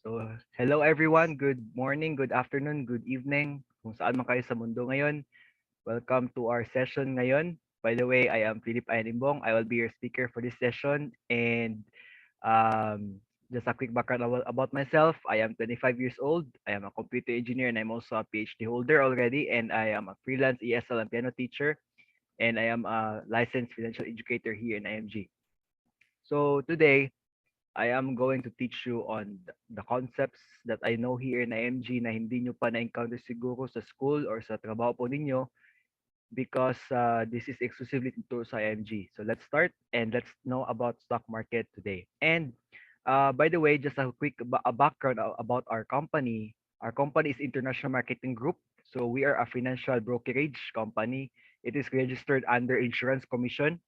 So, hello everyone. Good morning, good afternoon, good evening. Kung saan man kayo sa mundo ngayon. Welcome to our session ngayon. By the way, I am Philip Ayanimbong. I will be your speaker for this session. And just a quick background about myself. I am 25 years old. I am a computer engineer and I'm also a PhD holder already. And I am a freelance ESL and piano teacher. And I am a licensed financial educator here in IMG. So today, I am going to teach you on the concepts that I know here in IMG na hindi nyo pa na-encounter siguro sa school or sa trabaho po ninyo because this is exclusively to sa IMG. So let's start and let's know about stock market today. And by the way, just a quick background about our company. Our company is International Marketing Group. So we are a financial brokerage company. It is registered under Insurance Commission.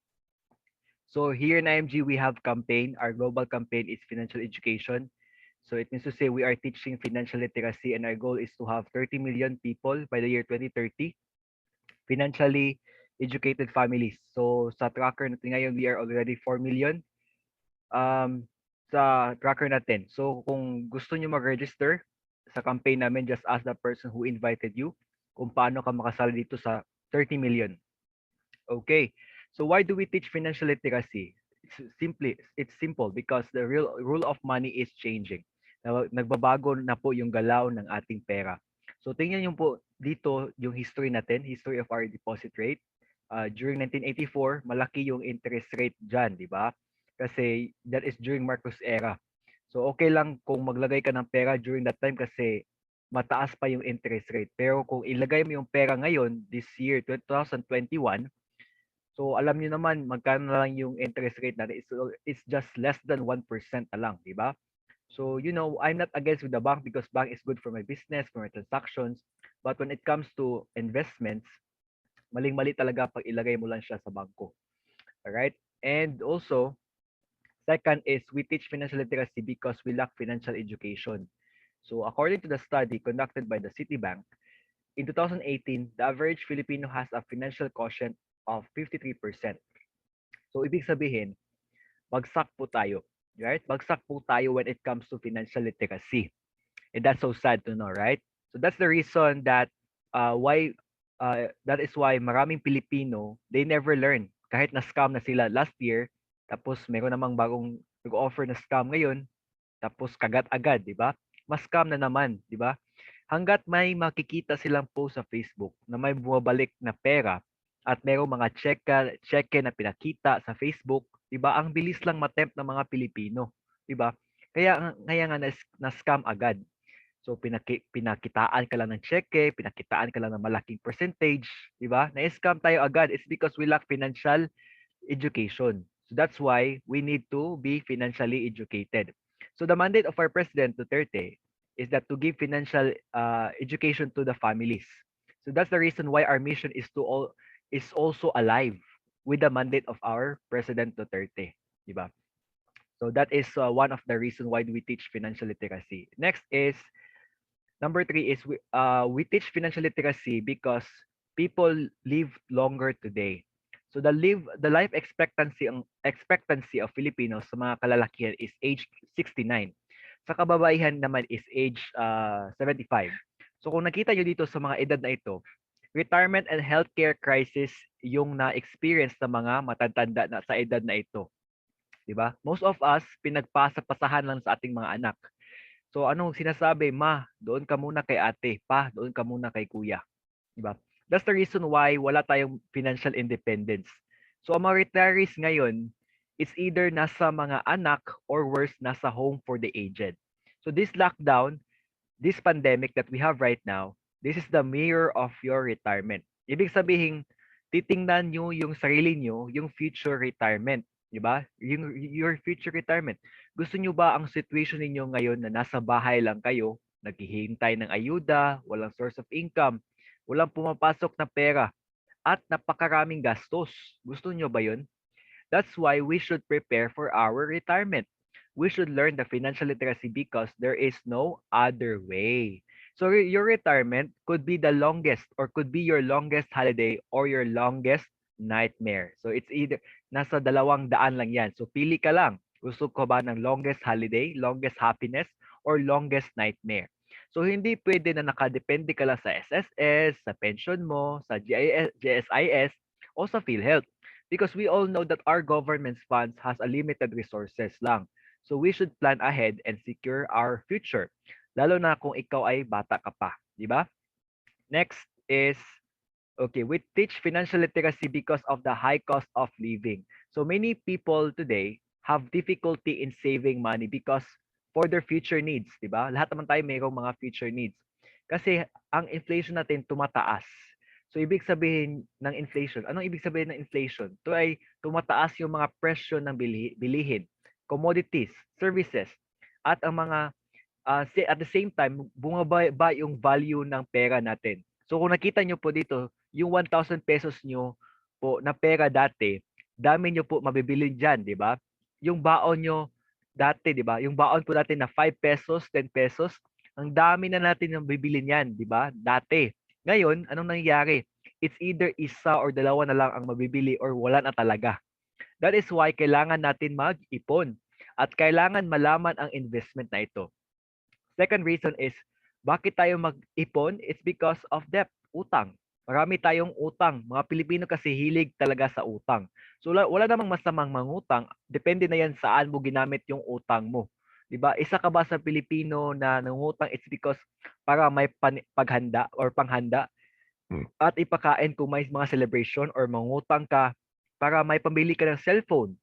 So here in IMG, we have campaign. Our global campaign is financial education. So it means to say we are teaching financial literacy and our goal is to have 30 million people by the year 2030, financially educated families. So sa tracker natin ngayon, we are already 4 million sa tracker natin. So kung gusto nyo mag-register sa campaign namin, just ask the person who invited you kung paano ka makasali dito sa 30 million. Okay. So why do we teach financial literacy? It's simple because the real rule of money is changing. Nagbabago na po yung galaw ng ating pera. So tingnan niyo po dito yung history natin, history of our deposit rate. During 1984, malaki yung interest rate dyan, di ba? Kasi that is during Marcos era. So okay lang kung maglagay ka ng pera during that time kasi mataas pa yung interest rate. Pero kung ilagay mo yung pera ngayon, this year, 2021, so alam niyo naman magkano na lang yung interest rate natin. It's just less than 1% na lang, di ba? So, I'm not against with the bank because bank is good for my business, for my transactions. But when it comes to investments, maling-mali talaga pag ilagay mo lang siya sa bangko. Alright? And also, second is we teach financial literacy because we lack financial education. So, according to the study conducted by the Citibank, in 2018, the average Filipino has a financial quotient of 53%. So, ibig sabihin, bagsak po tayo. Right? Bagsak po tayo when it comes to financial literacy. And that's so sad to know, right? So that's the reason that that is why maraming Pilipino, they never learn. Kahit na-scam na sila last year, tapos meron namang bagong nag-offer na scam ngayon, tapos kagat agad, di ba? Mas scam na naman, di ba? Hanggat may makikita silang post sa Facebook na may bumabalik na pera at merong mga cheque na pinakita sa Facebook, 'di ba? Ang bilis lang matempt ng mga Pilipino, 'di ba? Kaya nga na-scam agad. So pinakitaan ka lang ng cheque, pinakitaan ka lang ng malaking percentage, 'di ba? Na-scam tayo agad. It's because we lack financial education. So that's why we need to be financially educated. So the mandate of our President Duterte is that to give financial education to the families. So that's the reason why our mission is also alive with the mandate of our President Duterte, di ba? So that is one of the reasons why we teach financial literacy. Next is number 3 is we teach financial literacy because people live longer today. So the life expectancy of Filipinos sa mga kalalakihan is age 69. Sa kababaihan naman is age 75. So kung nakita nyo dito sa mga edad na ito, retirement and healthcare crisis yung na-experience ng mga matatanda na sa edad na ito. 'Di ba? Most of us pinagpasa-pasahan lang sa ating mga anak. So anong sinasabi, ma, doon ka muna kay ate, pa, doon ka muna kay kuya. Diba? That's the reason why wala tayong financial independence. So ang mga retirees ngayon, it's either nasa mga anak or worse, nasa home for the aged. So this lockdown, this pandemic that we have right now, this is the mirror of your retirement. Ibig sabihin, titingnan nyo yung sarili nyo, yung future retirement. Diba? Your future retirement. Gusto nyo ba ang situation ninyo ngayon na nasa bahay lang kayo, naghihintay ng ayuda, walang source of income, walang pumapasok na pera, at napakaraming gastos? Gusto nyo ba yun? That's why we should prepare for our retirement. We should learn the financial literacy because there is no other way. So your retirement could be the longest or could be your longest holiday or your longest nightmare. So it's either nasa 200 lang yan. So pili ka lang. Gusto ko ba ng longest holiday, longest happiness, or longest nightmare. So hindi pwede na nakadepende ka lang sa SSS, sa pension mo, sa GSIS, o sa PhilHealth. Because we all know that our government's funds has a limited resources lang. So we should plan ahead and secure our future. Lalo na kung ikaw ay bata ka pa, di ba? Next is, okay, we teach financial literacy because of the high cost of living. So many people today have difficulty in saving money because for their future needs, di ba? Lahat naman tayo mayroong mga future needs. Kasi ang inflation natin tumataas. So ibig sabihin ng inflation, anong ibig sabihin ng inflation? Ito ay tumataas yung mga presyo ng bilihin, commodities, services, at ang mga at the same time, bumaba yung value ng pera natin. So kung nakita nyo po dito, yung 1,000 pesos nyo po na pera dati, dami nyo po mabibili dyan, di ba? Yung baon nyo dati, di ba? Yung baon po dati na 5 pesos, 10 pesos, ang dami na natin yung bibili niyan, di ba? Dati. Ngayon, anong nangyayari? It's either isa or dalawa na lang ang mabibili or wala na talaga. That is why kailangan natin mag-ipon at kailangan malaman ang investment na ito. Second reason is, bakit tayo mag-ipon? It's because of debt, utang. Marami tayong utang. Mga Pilipino kasi hilig talaga sa utang. So wala namang masamang mangutang. Depende na yan saan mo ginamit yung utang mo. 'Di ba? Isa ka ba sa Pilipino na nangutang? It's because para may paghanda or panghanda at ipakain kung may mga celebration, or mangutang ka para may pambili ka ng cellphone,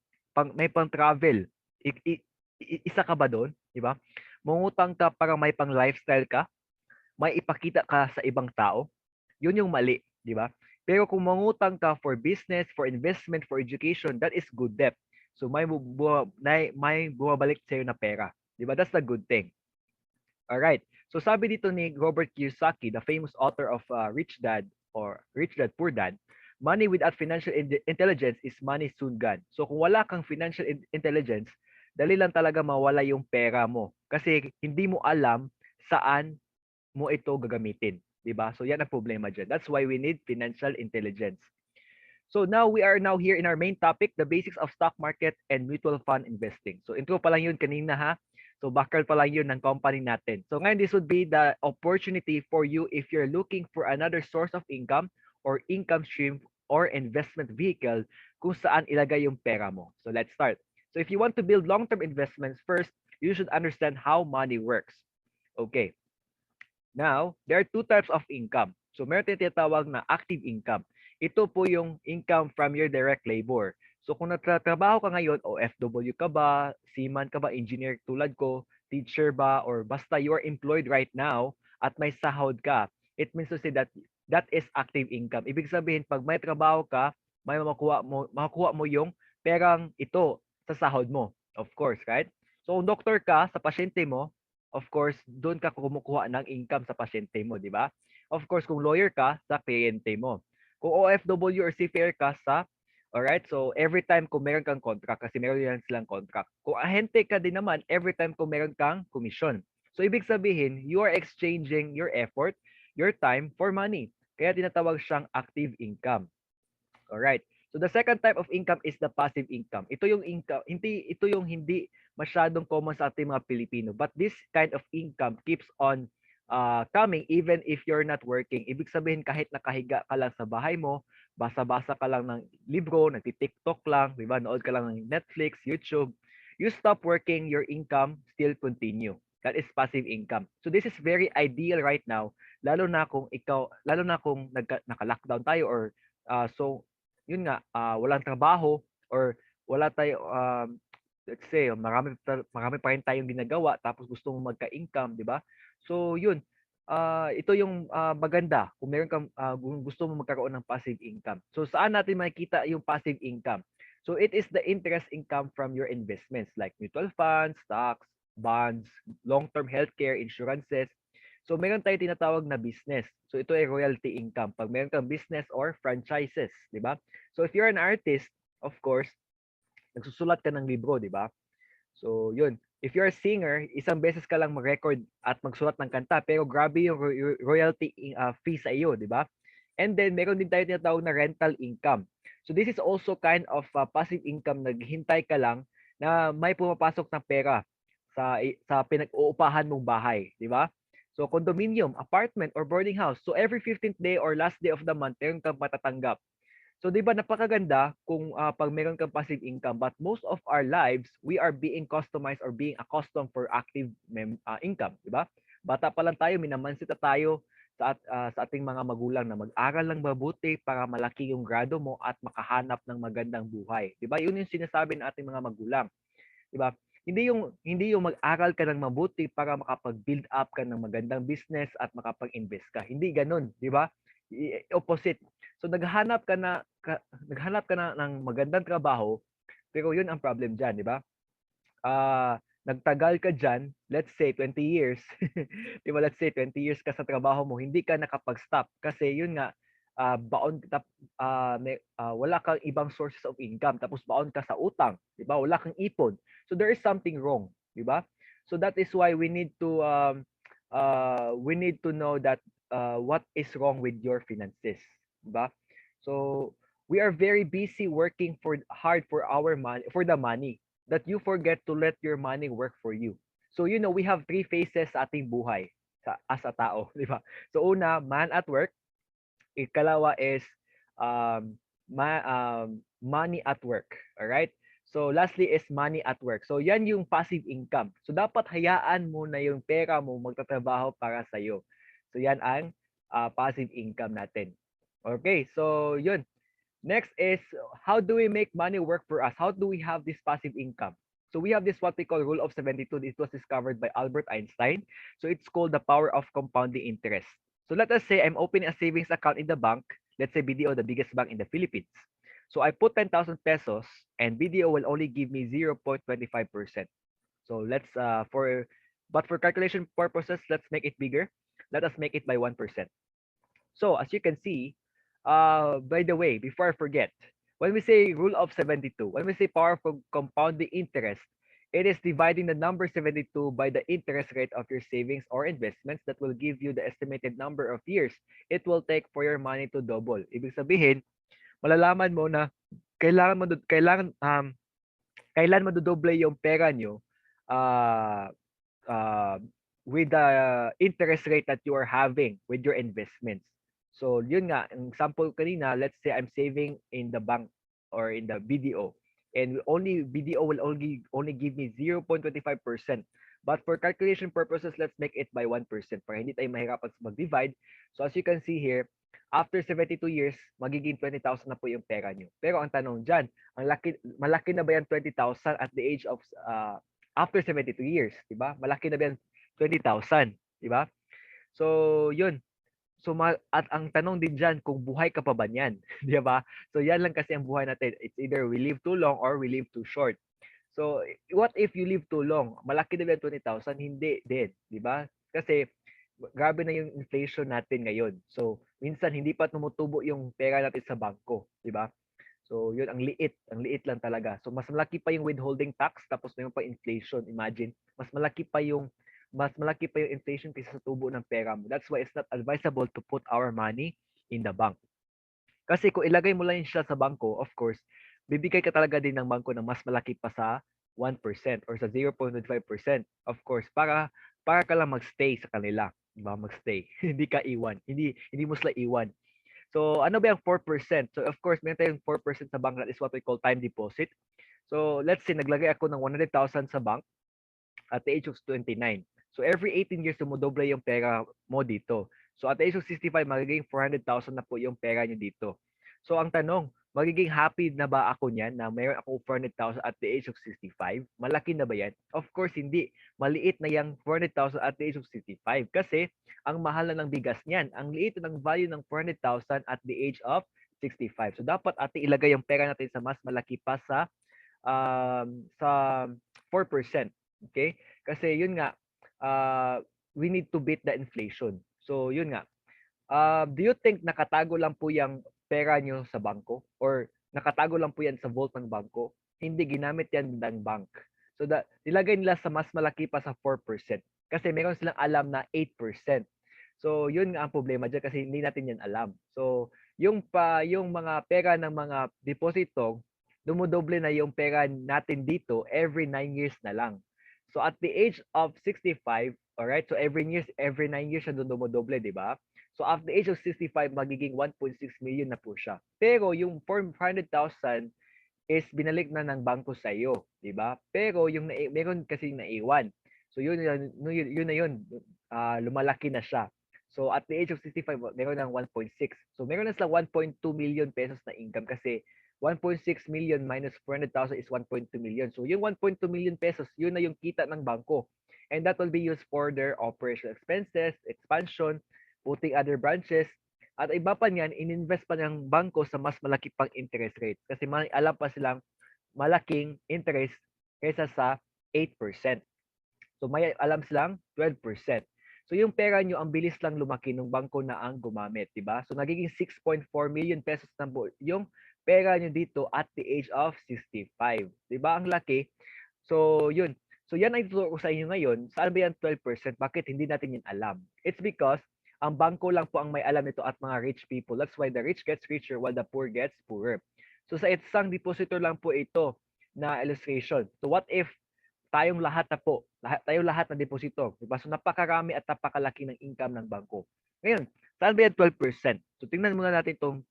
may pang-travel. Isa ka ba doon? 'Di ba? Mangutang ka para may pang-lifestyle ka, may ipakita ka sa ibang tao, yun yung mali, di ba? Pero kung mangutang ka for business, for investment, for education, that is good debt. So may bumabalik sa'yo na pera. Di ba? That's the good thing. Alright. So sabi dito ni Robert Kiyosaki, the famous author of Rich Dad or Rich Dad Poor Dad, money without financial intelligence is money soon gone. So kung wala kang financial intelligence, dali lang talaga mawala yung pera mo. Kasi hindi mo alam saan mo ito gagamitin. Diba? So yan ang problema dyan. That's why we need financial intelligence. So now we are now here in our main topic, the basics of stock market and mutual fund investing. So intro pa lang yun kanina ha. So background pa lang yun ng company natin. So ngayon, this would be the opportunity for you if you're looking for another source of income or income stream or investment vehicle kung saan ilagay yung pera mo. So let's start. So if you want to build long-term investments, first, you should understand how money works. Okay. Now, there are two types of income. So meron tayong tinatawag na active income. Ito po yung income from your direct labor. So kung nagtatrabaho ka ngayon, OFW ka ba, seaman ka ba, engineer tulad ko, teacher ba, or basta you are employed right now at may sahod ka, it means to say that that is active income. Ibig sabihin, pag may trabaho ka, may makukuha mo yung perang ito sa sahod mo. Of course, right? So kung doctor ka, sa pasyente mo, of course, doon ka kumukuha ng income sa pasyente mo, di ba? Of course, kung lawyer ka, sa kliyente mo. Kung OFW or seafarer ka, sa, alright, so every time kung meron kang contract, kasi meron yan silang contract. Kung ahente ka din naman, every time kung meron kang commission. So, ibig sabihin, you are exchanging your effort, your time for money. Kaya tinatawag siyang active income. Alright. So the second type of income is the passive income. Ito yung income, ito yung hindi masyadong common sa ating mga Pilipino. But this kind of income keeps on coming even if you're not working. Ibig sabihin, kahit nakahiga ka lang sa bahay mo, basa-basa ka lang ng libro, nagti-TikTok lang, di ba? Nood ka lang ng Netflix, YouTube. You stop working, your income still continue. That is passive income. So this is very ideal right now, lalo na kung naka-lockdown tayo, or so yun nga, walang trabaho, or wala tayo, let's say, marami pa rin tayong ginagawa, tapos gusto mong magka-income, di ba? So yun, ito yung maganda kung meron kang gusto mong magkaroon ng passive income. So saan natin makikita yung passive income? So it is the interest income from your investments like mutual funds, stocks, bonds, long-term healthcare, insurances. So meron tayong tinatawag na business. So ito ay royalty income. Pag meron kang business or franchises, di ba? So if you're an artist, of course, nagsusulat ka ng libro, di ba? So yun. If you're a singer, isang beses ka lang mag-record at magsulat ng kanta, pero grabe yung royalty fee sa iyo, di ba? And then meron din tayo tinatawag na rental income. So this is also kind of passive income, naghintay ka lang na may pumapasok na pera sa pinag-uupahan mong bahay, di ba? So condominium, apartment or boarding house. So every 15th day or last day of the month, meron kang matatanggap. So 'di ba napakaganda kung pag meron kang passive income, but most of our lives we are being customized or being accustomed for active income, 'di ba? Bata pa lang tayo, minamansita tayo sa ating mga magulang na mag-aral ng mabuti para malaki yung grado mo at makahanap ng magandang buhay. 'Di ba? Yun yung sinasabi ng ating mga magulang. 'Di ba? Hindi yung mag-aral ka ng mabuti para makapag-build up ka ng magandang business at makapag-invest ka. Hindi ganoon, 'di ba? Opposite. So naghanap ka na ng magandang trabaho, pero 'yun ang problem diyan, 'di ba? Nagtagal ka diyan, let's say 20 years. 'Di ba? Let's say 20 years ka sa trabaho mo, hindi ka nakapag-stop kasi 'yun nga wala kang ibang sources of income tapos baon ka sa utang, 'di ba? Wala kang ipon. So there is something wrong, 'di ba? So that is why we need to know that what is wrong with your finances, 'di ba? So we are very busy working hard for our money, for the money, that you forget to let your money work for you. So we have three phases sa ating buhay as a tao, 'di ba? So una, man at work. Ikalawa is money at work. All right? So lastly is money at work. So yan yung passive income. So dapat hayaan mo na yung pera mo magtatrabaho para sa iyo. So yan ang passive income natin. Okay, so yun. Next is, how do we make money work for us? How do we have this passive income? So we have this what we call rule of 72. This was discovered by Albert Einstein. So it's called the power of compounding interest. So let us say I'm opening a savings account in the bank. Let's say BDO, the biggest bank in the Philippines. So I put 10,000 pesos and BDO will only give me 0.25%. So but for calculation purposes, let's make it bigger. Let us make it by 1%. So as you can see, by the way, before I forget, when we say rule of 72, when we say powerful compounding interest, it is dividing the number 72 by the interest rate of your savings or investments that will give you the estimated number of years it will take for your money to double. Ibig sabihin, malalaman mo na kailan madodoble yung pera nyo uh, uh, with the interest rate that you are having with your investments. So yun nga, ang example kanina, let's say I'm saving in the bank or in the BDO, and BDO will only give me 0.25%. But for calculation purposes, let's make it by 1% para hindi tayo mahirapan sa mag-divide. So as you can see here, after 72 years, magiging 20,000 na po yung pera nyo. Pero ang tanong dyan, malaki na ba yan 20,000 at the age of after 72 years, 'di ba? Malaki na 'yan 20,000, 'di ba? So, 'yun. At ang tanong din diyan kung buhay ka pa ba niyan, 'di ba? So, 'yan lang kasi ang buhay natin. It's either we live too long or we live too short. So, what if you live too long? Malaki na ba 20,000? Hindi din, 'di ba? Kasi grabe na yung inflation natin ngayon. So, minsan hindi pa tumutubo yung pera natin sa bangko, 'di ba? So, yun, ang liit lang talaga. So, mas malaki pa yung withholding tax, tapos mayroon pa inflation. Imagine, mas malaki pa yung inflation kaysa sa tubo ng pera mo. That's why it's not advisable to put our money in the bank. Kasi kung ilagay mo lang siya sa bangko, of course, bibigay ka talaga din ng bangko na mas malaki pa sa 1% or sa 0.25%. Of course, para ka lang magstay sa kanila, 'di ba? Magstay. Hindi ka iwan. Hindi mo sila iwan. So, ano ba yung 4%? So, of course, meron tayong 4% sa bank, that is what we call time deposit. So, let's say, naglagay ako ng 100,000 sa bank at the age of 29. So, every 18 years, dumodoble yung pera mo dito. So, at the age of 65, magiging 400,000 na po yung pera nyo dito. So, ang tanong, magiging happy na ba ako niyan na mayroon ako 400,000 at the age of 65? Malaki na ba yan? Of course, hindi. Maliit na yung 400,000 at the age of 65 kasi ang mahal na ng bigas niyan. Ang liit ng value ng 400,000 at the age of 65. So, dapat ating ilagay yung pera natin sa mas malaki pa sa 4%. Okay? Kasi yun nga, we need to beat the inflation. So, yun nga. Do you think nakatago lang po yung pera nyo sa bangko? Or nakatago lang po yan sa vault ng bangko? Hindi, ginamit yan ng bank. So, nilagay nila sa mas malaki pa sa 4%. Kasi meron silang alam na 8%. So, yun nga ang problema dyan kasi hindi natin yan alam. So, yung mga pera ng mga deposito, dumudoble na yung pera natin dito every 9 years na lang. So at the age of 65, all right? So every 9 years siya dumodoble, di ba? So at the age of 65, magiging 1.6 million na po siya. Pero yung 400,000 is binalik na ng bangko sa iyo, 'di ba? Pero yung meron kasi naiwan. So yun na yun, lumalaki na siya. So at the age of 65, meron ng 1.6. So meron na silang 1.2 million pesos na income kasi 1.6 million minus 400,000 is 1.2 million. So yung 1.2 million pesos, yun na yung kita ng bangko. And that will be used for their operational expenses, expansion, putting other branches, at iba pa niyan, ininvest pa ng bangko sa mas malaki pang interest rate. Kasi may alam pa silang malaking interest kaysa sa 8%. So may alam silang 12%. So yung pera nyo, ang bilis lang lumaki ng bangko na ang gumamit, di ba? So nagiging 6.4 million pesos na yung pera nyo dito at the age of 65. Di ba? Ang laki. So yun. So yan ang ituturo ko sa inyo ngayon. Saan ba yan 12%? Bakit hindi natin yun alam? It's because ang bangko lang po ang may alam nito at mga rich people. That's why the rich gets richer while the poor gets poorer. So sa isang depositor lang po ito na illustration. So what if tayong lahat na deposito. Diba? So napakarami at napakalaki ng income ng bangko. Ngayon, saan ba yan 12%? So tingnan muna natin itong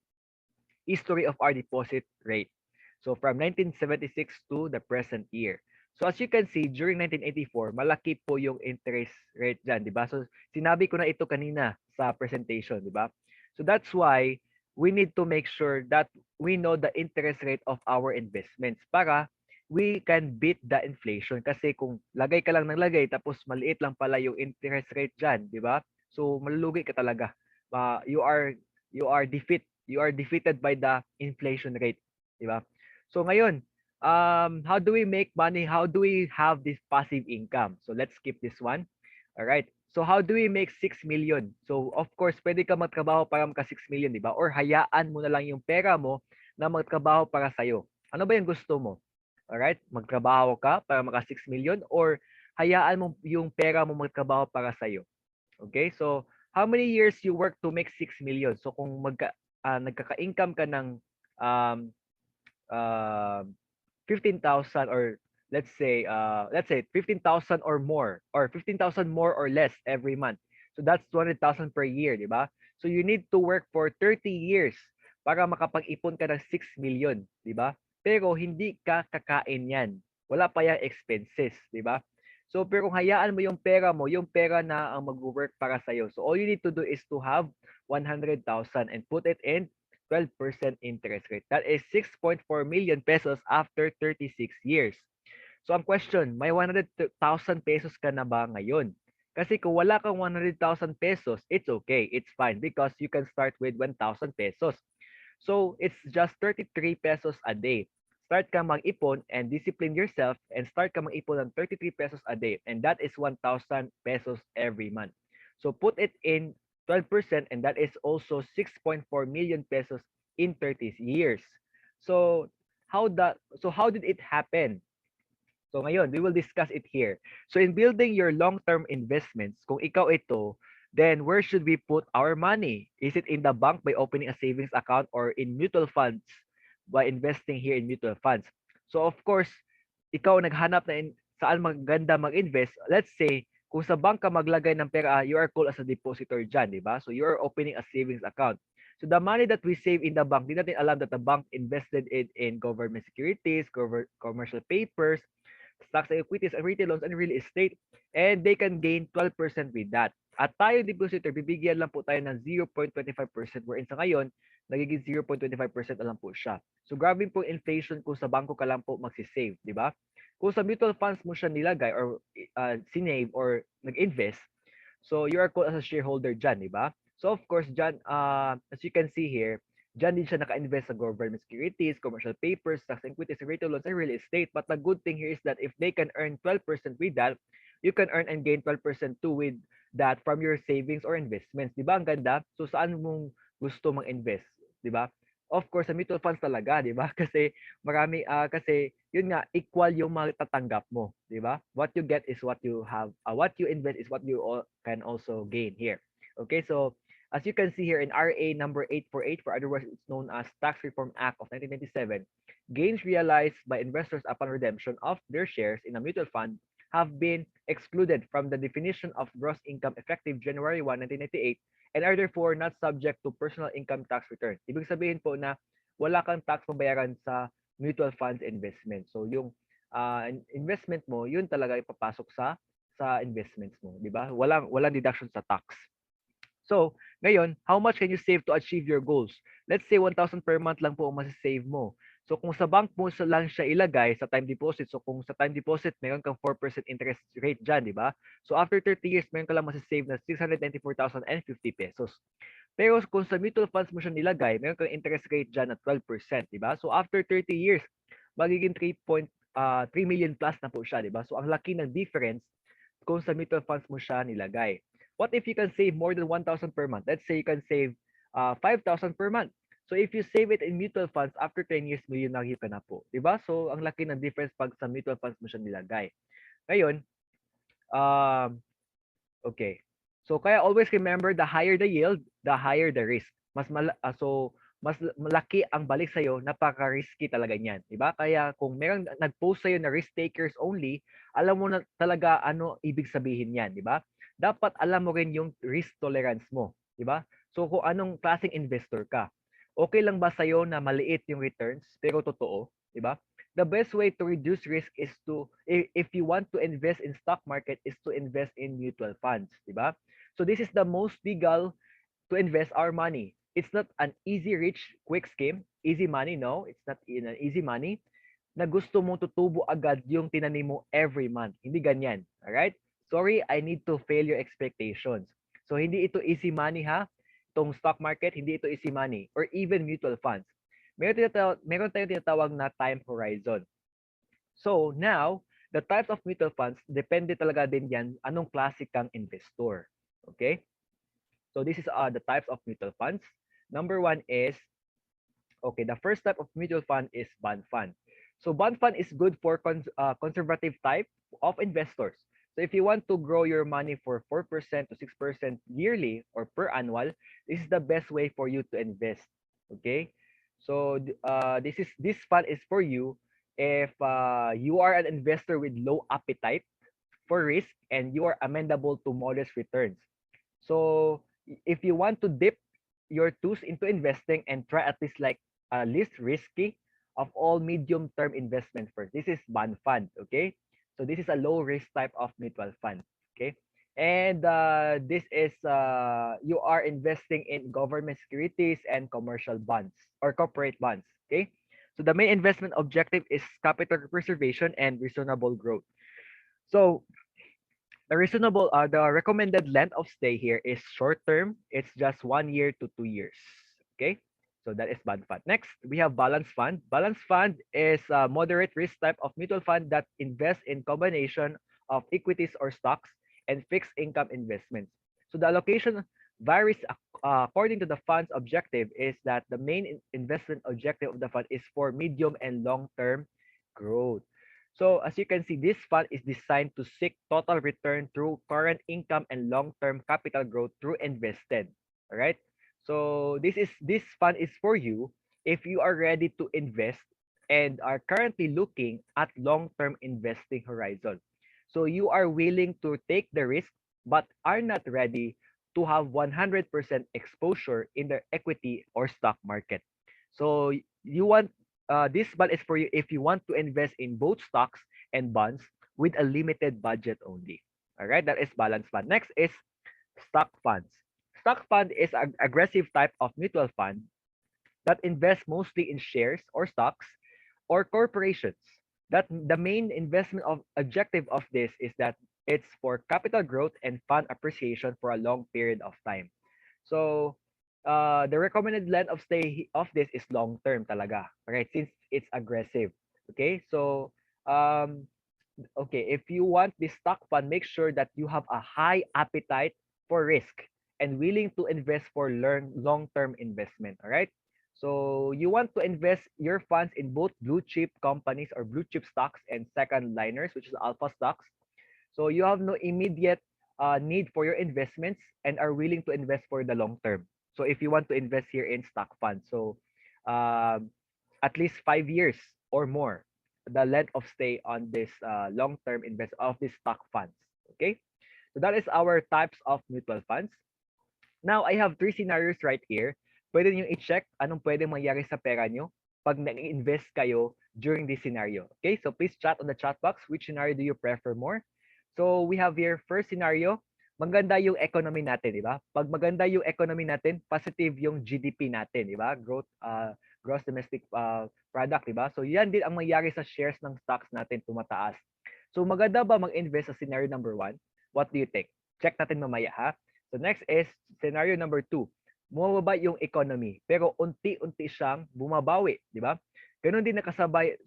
history of our deposit rate. So from 1976 to the present year. So as you can see, during 1984, malaki po yung interest rate dyan, di ba? So sinabi ko na ito kanina sa presentation, di ba? So that's why we need to make sure that we know the interest rate of our investments para we can beat the inflation. Kasi kung lagay ka lang ng lagay tapos maliit lang pala yung interest rate dyan, di ba? So malulugi ka talaga. You are defeated by the inflation rate, di ba? So ngayon, how do we make money? How do we have this passive income? So let's skip this one. All right. So how do we make 6 million? So of course, pwede ka magtrabaho para maka 6 million, di ba? Or hayaan mo na lang yung pera mo na magtrabaho para sa'yo. Ano ba yung gusto mo? Alright? Magtrabaho ka para maka 6 million or hayaan mo yung pera mo magtrabaho para sa'yo. Okay? So, how many years you work to make 6 million? So, kung nagkaka-income ka ng um, uh, 15,000 or let's say 15,000 or more or 15,000 more or less every month. So that's 200,000 per year, di ba? So you need to work for 30 years para makapag-ipon ka ng 6 million, di ba? Pero hindi ka kakain yan. Wala pa yung expenses, di ba? So pero kung hayaan mo yung pera na ang mag-work para sa'yo. So all you need to do is to have 100,000 and put it in 12% interest rate. That is 6.4 million pesos after 36 years. So ang question, may 100,000 pesos ka na ba ngayon? Kasi kung wala kang 100,000 pesos, it's okay. It's fine because you can start with 1,000 pesos. So it's just 33 pesos a day. Start ka mag-ipon and discipline yourself and start ka mag-ipon ng 33 pesos a day. And that is 1,000 pesos every month. So put it in 12% and that is also 6.4 million pesos in 30 years. So how did it happen? So ngayon, we will discuss it here. So in building your long-term investments, kung ikaw ito, then where should we put our money? Is it in the bank by opening a savings account or in mutual funds by investing here in mutual funds? So of course, ikaw naghanap na saan maganda mag-invest. Let's say, kung sa bank ka maglagay ng pera, you are called as a depositor dyan, di ba? So you are opening a savings account. So the money that we save in the bank, di natin alam that the bank invested it in government securities, commercial papers, stocks and equities, and retail loans, and real estate. And they can gain 12% with that. At tayo depositor, bibigyan lang po tayo ng 0.25% wherein sa ngayon, nagiging 0.25% na lang po siya. So grabe po inflation kung sa bangko ka lang po magsisave, di ba? Kung sa mutual funds mo siya nilagay or sinave or nag-invest, so you are called as a shareholder dyan, di ba? So of course, dyan, as you can see here, dyan din siya naka-invest sa government securities, commercial papers, stocks, equities, retail loans, and real estate. But the good thing here is that if they can earn 12% with that, you can earn and gain 12% too with that from your savings or investments. Di ba? Ang ganda. So saan mong gusto mag-invest? Di ba? Of course, sa mutual funds talaga, di ba? Kasi kasi yun nga, equal yung matatanggap mo, di ba? What you get is what you have, what you invest is what you can also gain here. Okay, so as you can see here in RA number 848, for otherwise it's known as Tax Reform Act of 1997, gains realized by investors upon redemption of their shares in a mutual fund have been excluded from the definition of gross income effective January 1, 1998 and are therefore not subject to personal income tax return. Ibig sabihin po na wala kang tax mabayaran sa mutual funds investment. So yung investment mo, yun talaga ipapasok sa investments mo, di ba? Walang deduction sa tax. So, ngayon, how much can you save to achieve your goals? Let's say 1,000 per month lang po ang masasave mo. So, kung sa bank mo lang siya ilagay sa time deposit, so kung sa time deposit, meron kang 4% interest rate dyan, di ba? So, after 30 years, meron ka lang masasave na 694,050 pesos. Pero kung sa mutual funds mo siya nilagay, meron kang interest rate dyan na 12%, di ba? So, after 30 years, magiging 3 million plus na po siya, di ba? So, ang laki ng difference kung sa mutual funds mo siya nilagay. What if you can save more than 1,000 per month? Let's say you can save 5,000 per month. So if you save it in mutual funds, after 10 years, millionaire ka na po. Diba? So ang laki ng difference pag sa mutual funds mo siya nilagay. Ngayon, okay. So kaya always remember, the higher the yield, the higher the risk. Mas malaki ang balik sa'yo, napaka-risky talaga niyan. Diba? Kaya kung merong nag-post sa'yo na risk takers only, alam mo na talaga ano ibig sabihin yan. Diba? Dapat alam mo rin yung risk tolerance mo. Diba? So kung anong klaseng investor ka. Okay lang ba sa'yo na maliit yung returns, pero totoo? Diba? The best way to reduce risk is to, if you want to invest in stock market, is to invest in mutual funds. Diba? So this is the most legal to invest our money. It's not an easy rich quick scheme, easy money. No, it's not in an easy money na gusto mong tutubo agad yung tinanim mo every month. Hindi ganyan. Alright? Sorry, I need to fail your expectations. So hindi ito easy money ha. Itong stock market, hindi ito easy money or even mutual funds. Meron tayong tinatawag na time horizon. So now, the types of mutual funds, depende talaga din yan anong klase kang investor. Okay? So this is the types of mutual funds. Number one is, okay, the first type of mutual fund is bond fund. So bond fund is good for conservative type of investors. So if you want to grow your money for 4% to 6% yearly or per annual, this is the best way for you to invest. Okay? So this fund is for you if you are an investor with low appetite for risk and you are amenable to modest returns. So if you want to dip your tools into investing and try at least like least risky of all medium-term investment first. This is bond fund, okay? So this is a low risk type of mutual fund, okay? And this is you are investing in government securities and commercial bonds or corporate bonds, okay? So the main investment objective is capital preservation and reasonable growth. So the recommended length of stay here is short term. It's just 1 year to 2 years. Okay, so that is bond fund. Next, we have balance fund. Balance fund is a moderate risk type of mutual fund that invests in combination of equities or stocks and fixed income investments. So the allocation varies according to the fund's objective. Is that the main investment objective of the fund is for medium and long term growth. So as you can see, this fund is designed to seek total return through current income and long-term capital growth through invested. All right. So this fund is for you if you are ready to invest and are currently looking at long-term investing horizon. So you are willing to take the risk but are not ready to have 100% exposure in the equity or stock market. So you want this fund is for you if you want to invest in both stocks and bonds with a limited budget only. All right, that is balance fund. Next is stock funds. Stock fund is an aggressive type of mutual fund that invests mostly in shares or stocks or corporations. That the main investment of objective of this is that it's for capital growth and fund appreciation for a long period of time. So the recommended length of stay of this is long term talaga. Okay, since it's aggressive. Okay, so okay, if you want this stock fund, make sure that you have a high appetite for risk and willing to invest for long-term investment. All right. So you want to invest your funds in both blue chip companies or blue chip stocks and second liners, which is alpha stocks. So you have no immediate need for your investments and are willing to invest for the long term. So if you want to invest here in stock funds, so at least 5 years or more. the length of stay on this long-term invest of these stock funds. Okay, so that is our types of mutual funds. Now, I have three scenarios right here. Pwede niyo i-check anong pwedeng mangyari sa pera nyo pag nag-invest kayo during this scenario. Okay, so please chat on the chat box. Which scenario do you prefer more? So we have here first scenario, maganda yung economy natin, di ba? Pag maganda yung economy natin, positive yung GDP natin, di ba? Growth, gross domestic product, di ba? So yan din ang mangyari sa shares ng stocks natin tumataas. So maganda ba mag-invest sa scenario number 1? What do you think? Check natin mamaya ha. So next is scenario number 2. Bumababa yung economy pero unti-unti siyang bumabawi, di ba? Ganun din nakasabay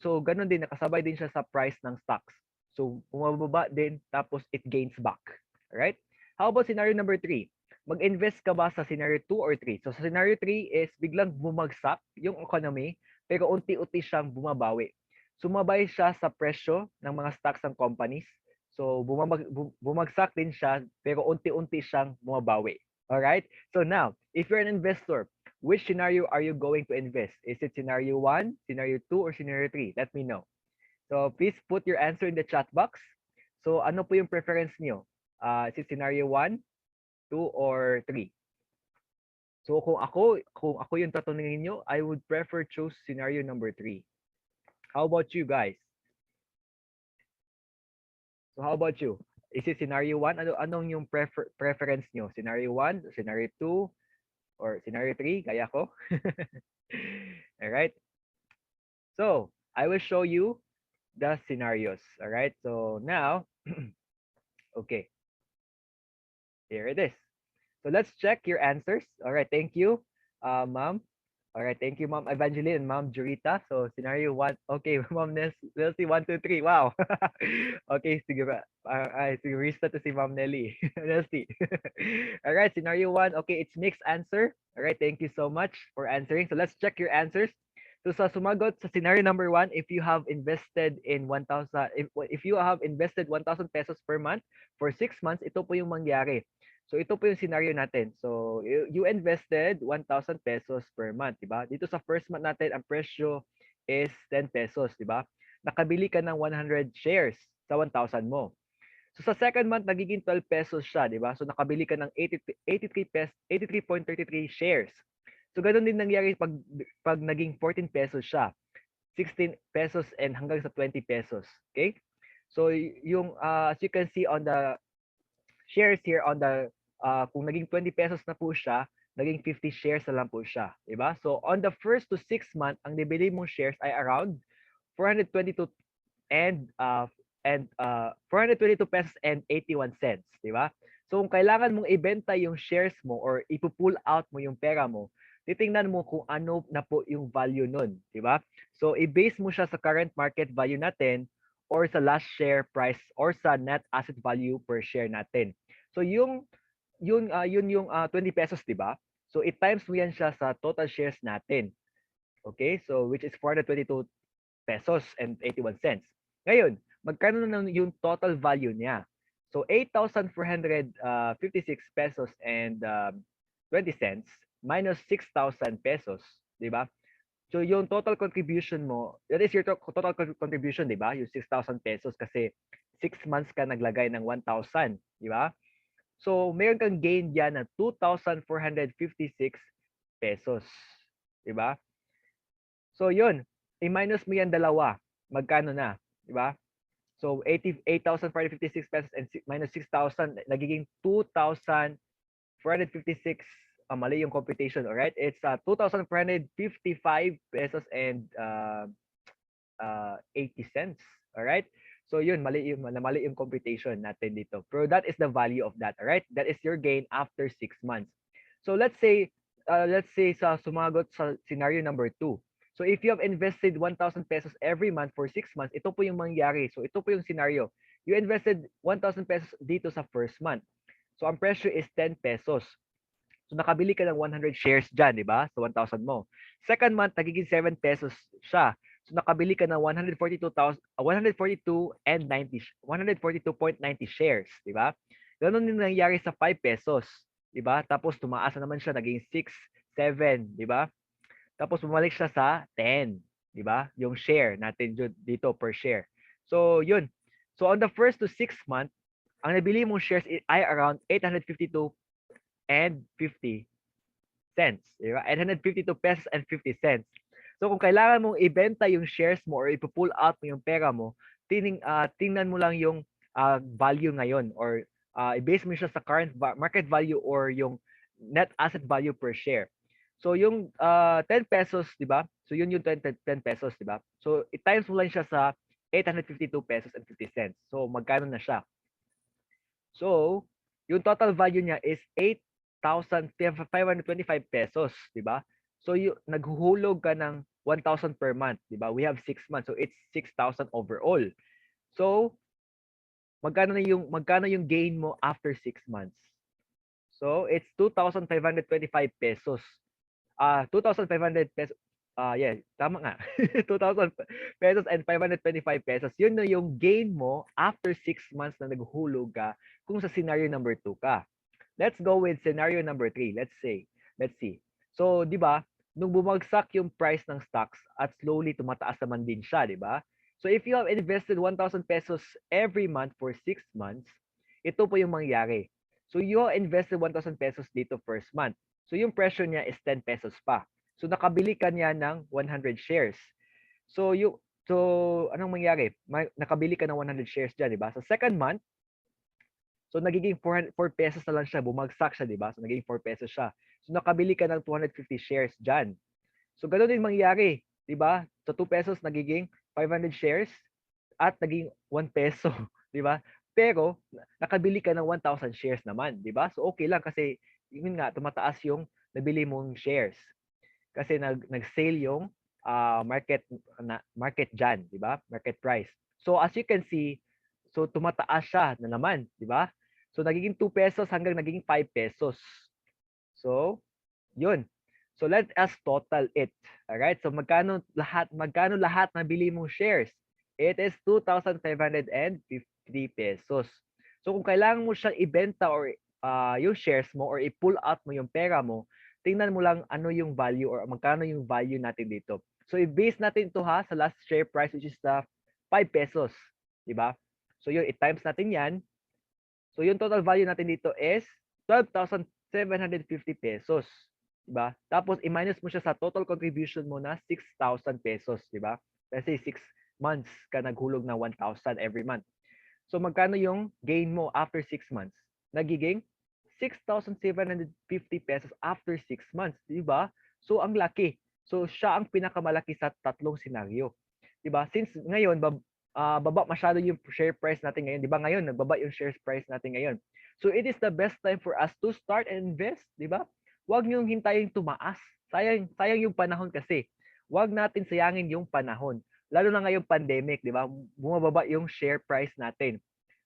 din siya sa price ng stocks. So bumababa din tapos it gains back. Alright? How about scenario number 3? Mag-invest ka ba sa scenario 2 or 3? So sa scenario 3 is biglang bumagsak yung economy pero unti-unti siyang bumabawi. Sumabay siya sa presyo ng mga stocks ng companies. So bumagsak din siya pero unti-unti siyang bumabawi. Alright? So now, if you're an investor, which scenario are you going to invest? Is it scenario 1, scenario 2, or scenario 3? Let me know. So please put your answer in the chat box. So ano po yung preference niyo? Is it scenario 1, 2, or 3? So kung ako yung tatanungin niyo, I would prefer choose scenario number 3. How about you guys? So how about you? Is it scenario 1? Anong yung preference niyo? Scenario 1, scenario 2, or scenario 3? Gaya ko? All right. So I will show you the scenarios. All right. So now, okay. Here it is. So let's check your answers. All right. Thank you, ma'am. All right. Thank you, ma'am Evangeline and ma'am Jurita. So scenario 1. Okay, ma'am Nelsie 1, 2, 3. Wow. Okay, sige ba. Sige, restart to si ma'am Nelly. Nelsie. All right. Scenario 1. Okay, it's mixed answer. All right. Thank you so much for answering. So let's check your answers. So sa sumagot sa scenario number 1, if you have invested in 1,000, if you have invested 1,000 pesos per month for 6 months, ito po yung mangyari. So ito po yung scenario natin. So you invested 1,000 pesos per month, di ba? Dito sa first month natin, ang presyo is 10 pesos, di ba? Nakabili ka ng 100 shares sa 1,000 mo. So sa second month, nagiging 12 pesos siya, di ba? So nakabili ka ng 83.33 shares. So ganoon din nangyari pag naging 14 pesos siya. 16 pesos and hanggang sa 20 pesos. Okay? So yung as you can see on the shares here on the kung naging 20 pesos na po siya, naging 50 shares na lang po siya, 'di ba? So on the first to 6 month, ang nabili mong shares ay around 422 and 422 pesos and 81 cents, 'di ba? So kung kailangan mong ibenta yung shares mo or ipo-pull out mo yung pera mo, titingnan mo kung ano na po yung value nun, 'di ba? So i-base mo siya sa current market value natin or sa last share price or sa net asset value per share natin. So yung 20 pesos, 'di ba? So i-times mo yan siya sa total shares natin. Okay? So which is 422 pesos and 81 cents. Ngayon, magkano na yung total value niya? So 8,456 pesos and 20 cents minus 6,000 pesos, 'di ba? So yung total contribution mo, that is your total contribution, 'di ba? Yung 6,000 pesos kasi 6 months ka naglagay ng 1,000, 'di ba? So meron kang gain diyan na 2,456 pesos, 'di ba? So yun, i-minus mo yan dalawa, magkano na, 'di ba? So 8,456 pesos and minus 6,000, nagiging 2,456. Mali yung computation, all right? It's 2,455 pesos and 80 cents, all right? So yun, mali yung computation natin dito. Pero that is the value of that, all right? That is your gain after 6 months. So let's say sa sumagot sa scenario number 2. So if you have invested 1,000 pesos every month for 6 months, ito po yung mangyari. So ito po yung scenario. You invested 1,000 pesos dito sa first month. So ang presyo is 10 pesos. So nakabili ka ng 100 shares dyan, di ba? So 1,000 mo. Second month, nagiging 7 pesos siya. So nakabili ka ng 142.90 shares, di ba? Ganun din nangyari sa 5 pesos, di ba? Tapos tumaas na naman siya, naging 6, 7, di ba? Tapos bumalik siya sa 10. 'di ba? Yung share natin dito per share. So, yun. So, on the first to 6th month, ang nabili mong shares ay around 852 and 50 cents. Di ba? 852 pesos and 50 cents. So, kung kailangan mong ibenta yung shares mo or ipo-pull out mo yung pera mo, tingnan mo lang yung value ngayon or i-base mo siya sa current market value or yung net asset value per share. So, yung 10 pesos, di ba? So, yun yung 10 pesos, di ba? So, i-times mo lang siya sa 852 pesos and 50 cents. So, magkano na siya? So, yung total value niya is 8,525 pesos, di ba? So, naghuhulog ka ng 1,000 per month, di ba? We have 6 months, so it's 6,000 overall. So, magkano yung gain mo after 6 months? So, it's 2,525 pesos. 2,500 pesos. Yeah, tama nga. 2,000 pesos and 525 pesos. Yun na yung gain mo after 6 months na naghulog ka kung sa scenario number 2 ka. Let's go with scenario number 3. Let's see. So, di ba, nung bumagsak yung price ng stocks at slowly tumataas naman din siya, di ba? So, if you have invested 1,000 pesos every month for 6 months, ito po yung mangyayari. So, you have invested 1,000 pesos dito first month. So, yung presyo niya is 10 pesos pa. So, nakabili ka niya ng 100 shares. So, anong mangyayari? Nakabili ka ng 100 shares dyan, di ba? Sa second month, so nagiging 4 pesos na lang siya, bumagsak siya, di ba? So nagiging 4 pesos siya. So nakabili ka ng 250 shares dyan. So ganoon din mangyayari, di ba? So 2 pesos nagiging 500 shares at naging 1 peso, di ba? Pero nakabili ka ng 1,000 shares naman, di ba? So okay lang kasi yun nga tumataas yung nabili mong shares. Kasi nag-sale yung market dyan, di ba? Market price. So as you can see, so tumataas siya na naman, di ba? So nagiging 2 pesos hanggang naging 5 pesos. So, yun. So let us total it. Alright? So magkano lahat na bili mong shares? It is 2,550 pesos. So kung kailangan mo siyang ibenta or yung shares mo or i-pull out mo yung pera mo, tingnan mo lang ano yung value or magkano yung value natin dito. So i-base natin ito sa last share price which is the 5 pesos. Diba? So yun, i-times natin yan. So yung total value natin dito is 12,750 pesos. Diba? Tapos i-minus mo siya sa total contribution mo na 6,000 pesos. Diba? Kasi 6 months ka naghulog na 1,000 every month. So magkano yung gain mo after 6 months? Nagiging 6,750 pesos after 6 months, 'di ba? So ang laki. So siya ang pinakamalaki sa tatlong senaryo. 'Di ba? Since ngayon baba masyado yung share price natin ngayon, 'di ba? Ngayon nagbaba yung share price natin ngayon. So it is the best time for us to start and invest, 'di ba? Huwag niyong hintayin tumaas. Sayang yung panahon kasi. Huwag natin sayangin yung panahon. Lalo na ngayong pandemic, 'di ba? Bumababa yung share price natin.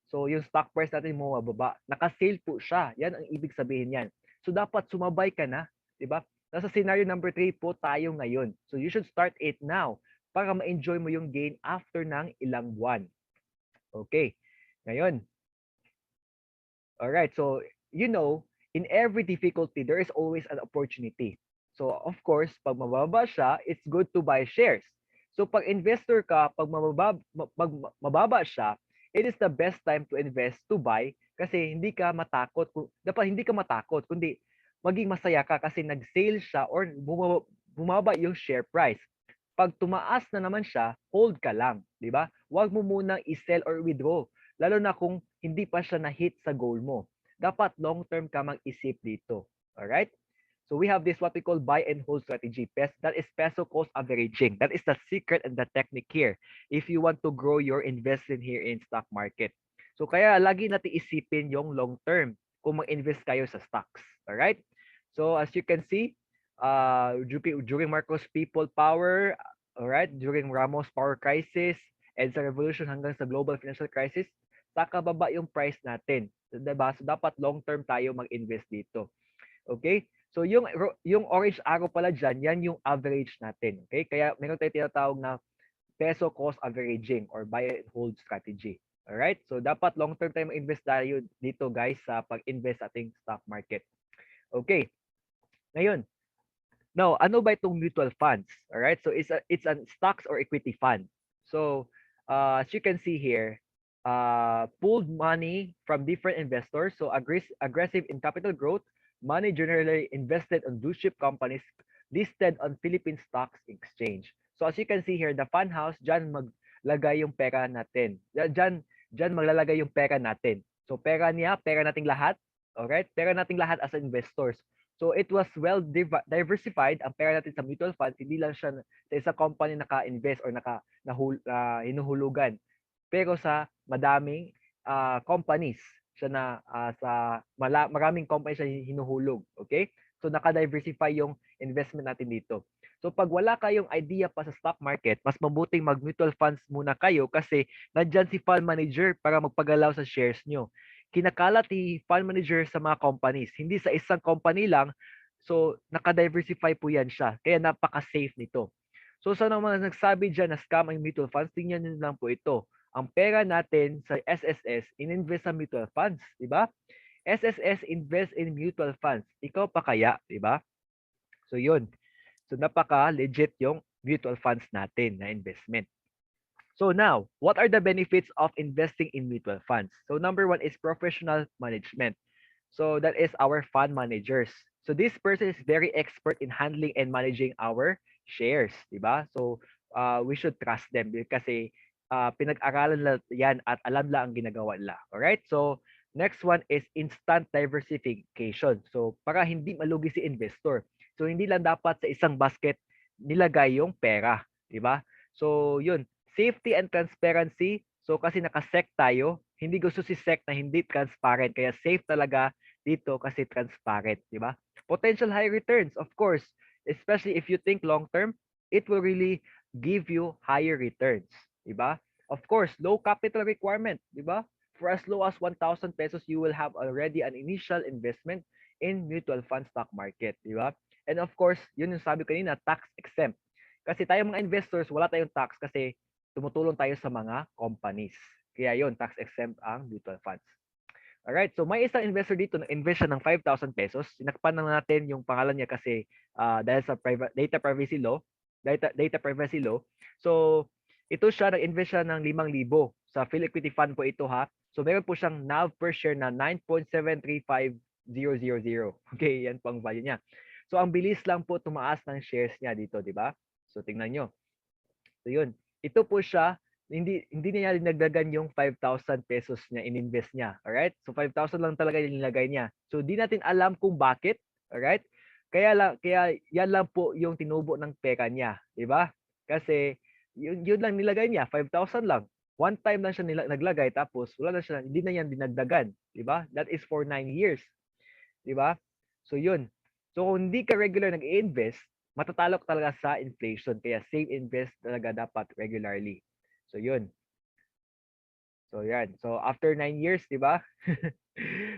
So, yung stock price natin bumababa. Naka-sale po siya. Yan ang ibig sabihin yan. So, dapat sumabay ka na. Diba? Nasa scenario number 3 po tayo ngayon. So, you should start it now para ma-enjoy mo yung gain after ng ilang buwan. Okay. Ngayon. Alright. So, in every difficulty, there is always an opportunity. So, of course, pag mababa siya, it's good to buy shares. So, pag investor ka, pag mababa siya, it is the best time to invest, to buy, kasi hindi ka matakot. Dapat hindi ka matakot, kundi maging masaya ka kasi nag-sale siya or bumaba yung share price. Pag tumaas na naman siya, hold ka lang, di ba? Huwag mo munang i-sell or withdraw, lalo na kung hindi pa siya na-hit sa goal mo. Dapat long-term ka mag-isip dito. Alright? So we have this what we call buy and hold strategy. That is peso cost averaging. That is the secret and the technique here if you want to grow your investment here in stock market. So kaya lagi natin isipin yung long term kung mag-invest kayo sa stocks. Alright? So as you can see, during Marcos People Power, alright, during Ramos Power Crisis, and sa revolution hanggang sa global financial crisis, sakababa yung price natin. Diba? So dapat long term tayo mag-invest dito. Okay? So yung orange arrow pala dyan, yan yung average natin. Okay? Kaya meron tayong tinatawag na peso cost averaging or buy and hold strategy. Alright? So dapat long-term tayo mag-invest tayo dito guys sa pag-invest sa ating stock market. Okay. Ngayon, Now, ano ba itong mutual funds? All right? So it's an stocks or equity fund. So, as you can see here, pooled money from different investors. So aggressive in capital growth, money generally invested on blue chip companies listed on Philippine Stocks Exchange. So as you can see here, the fund house, dyan maglagay yung pera natin. Dyan maglalagay yung pera natin. So pera niya, pera nating lahat. Alright? Pera nating lahat as investors. So it was well diversified ang pera natin sa mutual funds, hindi lang siya sa isang company naka-invest or hinuhulugan. Pero sa madaming companies siya na maraming companies siya hinuhulog, okay? So naka-diversify yung investment natin dito. So pag wala kayong idea pa sa stock market, mas mabuting mag-mutual funds muna kayo kasi nandyan si fund manager para magpagalaw sa shares nyo. Kinakalat ni fund manager sa mga companies, hindi sa isang company lang. So naka-diversify po yan siya. Kaya napaka-safe nito. So sa mga nagsabi dyan na scam ang mutual funds, tingnan nyo lang po ito. Ang pera natin sa SSS, in-invest sa mutual funds, di ba? SSS invest in mutual funds. Ikaw pa kaya, di ba? So yun. So napaka-legit yung mutual funds natin na investment. So now, what are the benefits of investing in mutual funds? So number one is professional management. So that is our fund managers. So this person is very expert in handling and managing our shares, di ba? So we should trust them kasi pinag-aralan nila yan at alam lang ang ginagawa nila. Alright? So next one is instant diversification. So para hindi malugi si investor. So hindi lang dapat sa isang basket nilagay yung pera, di ba? So yun, safety and transparency. So kasi naka-SEC tayo, hindi gusto si SEC na hindi transparent kaya safe talaga dito kasi transparent, di ba? Potential high returns, of course, especially if you think long term, it will really give you higher returns, di ba? Of course, low capital requirement, di ba? For as low as 1,000 pesos, you will have already an initial investment in mutual fund stock market, di ba? And of course, yun yung sabi kanina, tax exempt. Kasi tayo mga investors, wala tayong tax kasi tumutulong tayo sa mga companies. Kaya yun, tax exempt ang mutual funds. Alright, so may isang investor dito na invest siya ng 5,000 pesos. Sinakpan na natin yung pangalan niya kasi dahil sa data privacy law, data privacy law. So, ito siya, nag-invest siya ng 5,000 sa Phil Equity Fund po ito ha. So, meron po siyang NAV per share na 9.735000. Okay, yan po ang value niya. So, ang bilis lang po tumaas ng shares niya dito, di ba? So, tingnan nyo. So, yun. Ito po siya, hindi niya dinagdagan yung 5,000 pesos niya ininvest niya. Alright? So 5,000 lang talaga yung nilagay niya. So di natin alam kung bakit. Alright? Kaya yan lang po yung tinubo ng pera niya, 'di ba? Kasi yun lang nilagay niya, 5,000 lang. One time lang siya naglagay tapos wala na siya, hindi na yan dinagdagan, 'di ba? That is for 9 years, 'di ba? So yun. So kung hindi ka regular nag-invest, matatalo ka talaga sa inflation. Kaya save invest talaga dapat regularly. So yun. So yan. So after 9 years, 'di ba?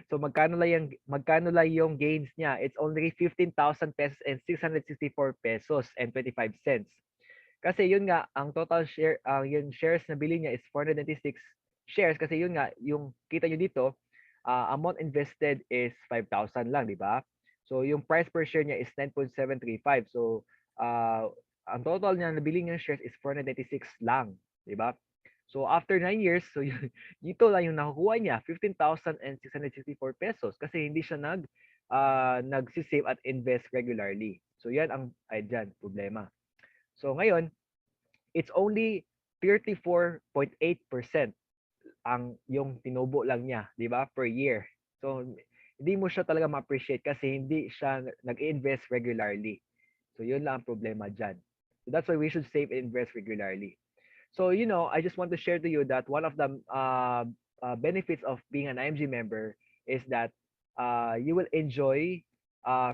So magkano lang yung gains niya? It's only 15,000 pesos and 664 pesos and 25 cents. Kasi yun nga ang total share yung shares na bili niya is 496 shares kasi yun nga yung kita niyo dito amount invested is 5,000 lang, 'di ba? So yung price per share niya is 9.735. So ang total niya na bili niya shares is 496 lang, 'di ba? So after 9 years, so dito lang yung nakukuha niya, 15,664 pesos kasi hindi siya nagsisave at invest regularly. So yan ang dyan, problema. So ngayon, it's only 34.8% ang yung tinubo lang niya, 'di ba? Per year. So hindi mo siya talaga ma-appreciate kasi hindi siya nag-invest regularly. So yun lang ang problema dyan. So that's why we should save and invest regularly. So, I just want to share to you that one of the benefits of being an IMG member is that you will enjoy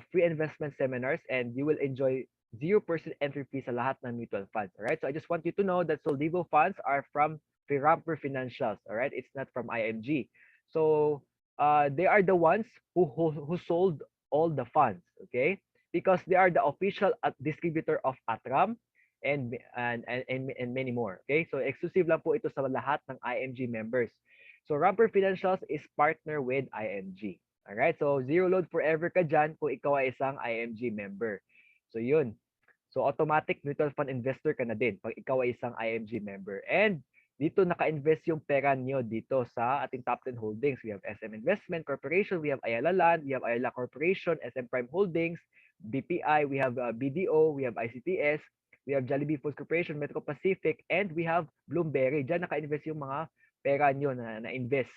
free investment seminars and you will enjoy 0% entry fee sa lahat ng mutual funds. All right. So I just want you to know that Soldivo funds are from Ramper Financials. All right. It's not from IMG. So they are the ones who sold all the funds. Okay. Because they are the official distributor of Atram and many more. Okay? So exclusive lang po ito sa lahat ng IMG members. So Ramper Financials is partner with IMG. Alright? So zero load forever ka dyan kung ikaw ay isang IMG member. So yun. So automatic mutual fund investor ka na din pag ikaw ay isang IMG member. And dito naka-invest yung pera niyo dito sa ating top 10 holdings. We have SM Investment Corporation, we have Ayala Land, we have Ayala Corporation, SM Prime Holdings, BPI, we have BDO, we have ICTS, we have Jollibee Foods Corporation, Metro Pacific, and we have Bloomberry. Diyan naka-invest yung mga pera niyo na-invest.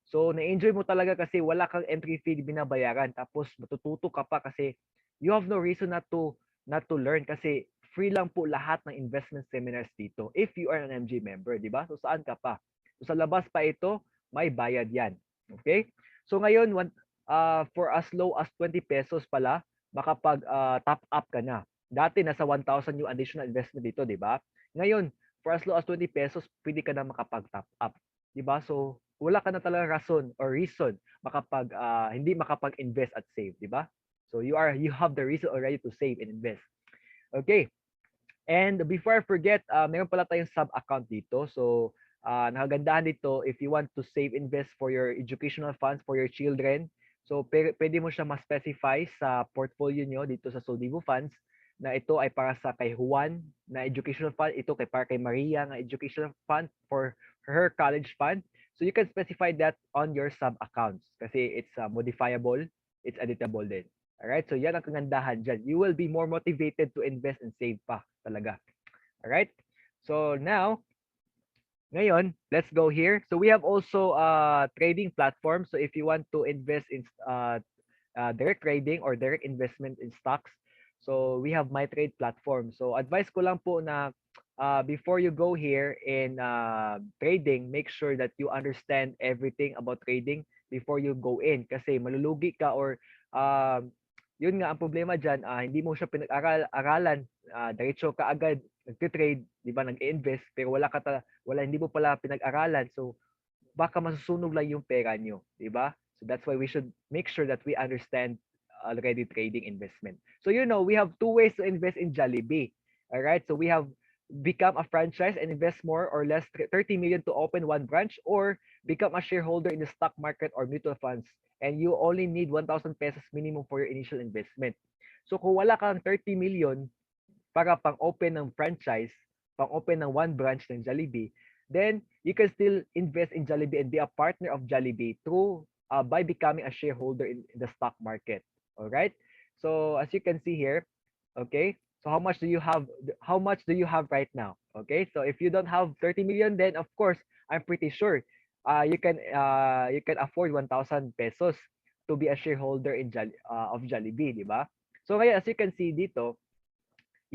So, na-enjoy mo talaga kasi wala kang entry fee binabayaran. Tapos, matututo ka pa kasi you have no reason not to learn kasi free lang po lahat ng investment seminars dito if you are an MG member, di ba? So, saan ka pa? So, sa labas pa ito, may bayad yan. Okay? So, ngayon, for as low as 20 pesos pala, makapag-top up ka na. Dati, nasa 1,000 yung additional investment dito, di ba? Ngayon, for as low as 20 pesos, pwede ka na makapag-top up. Di ba? So, wala ka na talaga rason or reason hindi makapag-invest at save, di ba? So you have the reason already to save and invest. Okay. And before I forget, meron pala tayong sub-account dito. So nakagandahan dito if you want to save, invest for your educational funds for your children. So pwede mo siya ma-specify sa portfolio nyo dito sa Soldivo Funds na ito ay para sa kay Juan na educational fund, ito para kay Maria na educational fund for her college fund. So you can specify that on your sub-accounts kasi it's modifiable, it's editable din. Alright, so yan ang kagandahan dyan. You will be more motivated to invest and save pa talaga. Alright, so now, ngayon, let's go here. So we have also trading platform. So if you want to invest in direct trading or direct investment in stocks, so we have MyTrade platform. So advice ko lang po na before you go here in trading, make sure that you understand everything about trading before you go in. Kasi malulugi ka or yun nga ang problema dyan, hindi mo siya pinag-aralan, diretso ka agad nagte-trade, di ba, nag-invest, pero hindi mo pala pinag-aralan. So baka masusunog lang yung pera nyo, di ba? So that's why we should make sure that we understand already trading investment. So we have two ways to invest in Jollibee. All right? So we have become a franchise and invest more or less 30 million to open one branch, or become a shareholder in the stock market or mutual funds, and you only need 1,000 pesos minimum for your initial investment. So kung wala kang 30 million para pang-open ng franchise, pang-open ng one branch ng Jollibee, then you can still invest in Jollibee and be a partner of Jollibee through by becoming a shareholder in the stock market. All right? So as you can see here, okay? So how much do you have right now? Okay? So if you don't have 30 million, then of course, I'm pretty sure you can afford 1,000 pesos to be a shareholder in of Jollibee, di ba? So ngayon, as you can see dito,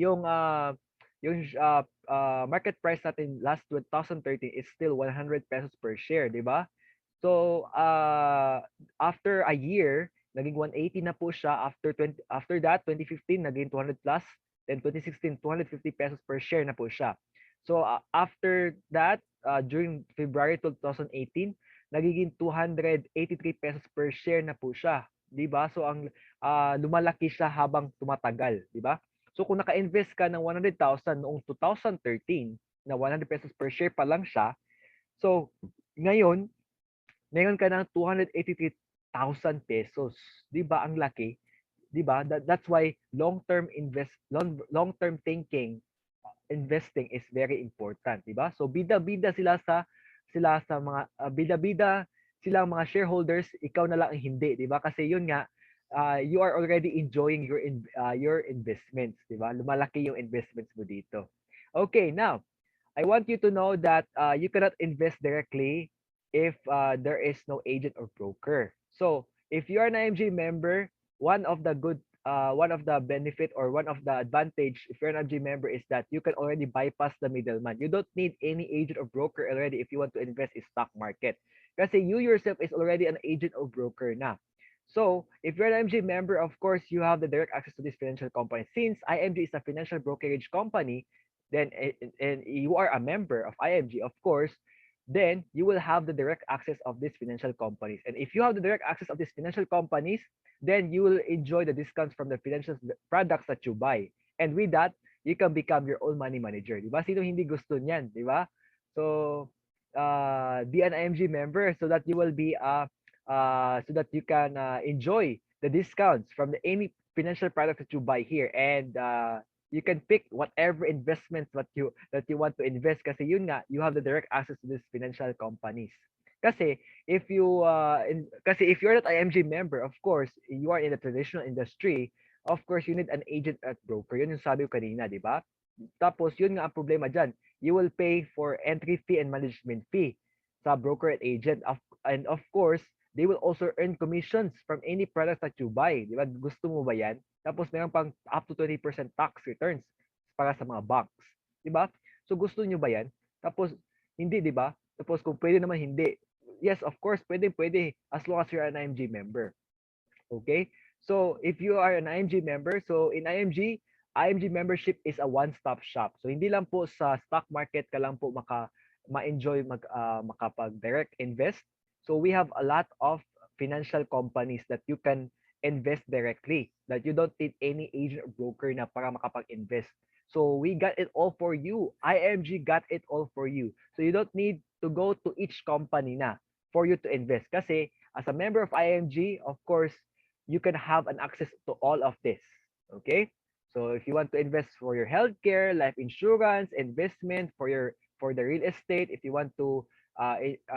yung market price natin last 2013 is still 100 pesos per share, di ba? So after a year, naging 180 na po siya. After that, 2015 naging 200 plus, then 2016 250 pesos per share na po siya. So after that, during February 2018, nagiging 283 pesos per share na po siya, 'di ba? So ang lumalaki siya habang tumatagal, 'di ba? So kung naka-invest ka ng 100,000 noong 2013 na 100 pesos per share pa lang siya, so ngayon meron ka ng 283,000 pesos. 'Di ba ang laki? 'Di ba? That's why long-term thinking investing is very important, 'di ba? So bida-bida sila sa mga bida-bida silang mga shareholders, ikaw na lang ang hindi, 'di ba? Kasi yun nga you are already enjoying your investments, 'di ba? Lumalaki yung investments mo dito. Okay, now I want you to know that you cannot invest directly if there is no agent or broker. So, if you are an IMG member, one of the benefit or one of the advantage if you're an IMG member is that you can already bypass the middleman. You don't need any agent or broker already if you want to invest in stock market. Kasi you yourself is already an agent or broker na. So, if you're an IMG member, of course, you have the direct access to this financial company. Since IMG is a financial brokerage company, then and you are a member of IMG, of course, then you will have the direct access of these financial companies. And if you have the direct access of these financial companies, then you will enjoy the discounts from the financial products that you buy. And with that, you can become your own money manager. Di ba? Sino hindi gusto niyan, di ba? So, be an IMG member so that you will be so that you can enjoy the discounts from the any financial product that you buy here, and you can pick whatever investments that you want to invest kasi yun nga, you have the direct access to these financial companies. Kasi kasi if you're not IMG member, of course, you are in the traditional industry, of course, you need an agent at broker. Yun yung sabi ko kanina, di ba? Tapos, yun nga ang problema dyan. You will pay for entry fee and management fee sa broker at agent. And of course, they will also earn commissions from any products that you buy. Di ba? Gusto mo ba yan? Tapos, meron pang up to 20% tax returns para sa mga banks. Di ba? So, gusto nyo ba yan? Tapos, hindi, di ba? Tapos, kung pwede naman, hindi. Yes, of course, pwede. As long as you're an IMG member. Okay? So, if you are an IMG member, so in IMG membership is a one-stop shop. So, hindi lang po sa stock market ka lang po ma-enjoy makapag-direct invest. So, we have a lot of financial companies that you can invest directly, that you don't need any agent or broker na para makapag-invest. So, we got it all for you. IMG got it all for you. So, you don't need to go to each company na for you to invest. Kasi, as a member of IMG, of course, you can have an access to all of this. Okay? So if you want to invest for your healthcare, life insurance, investment for the real estate, if you want to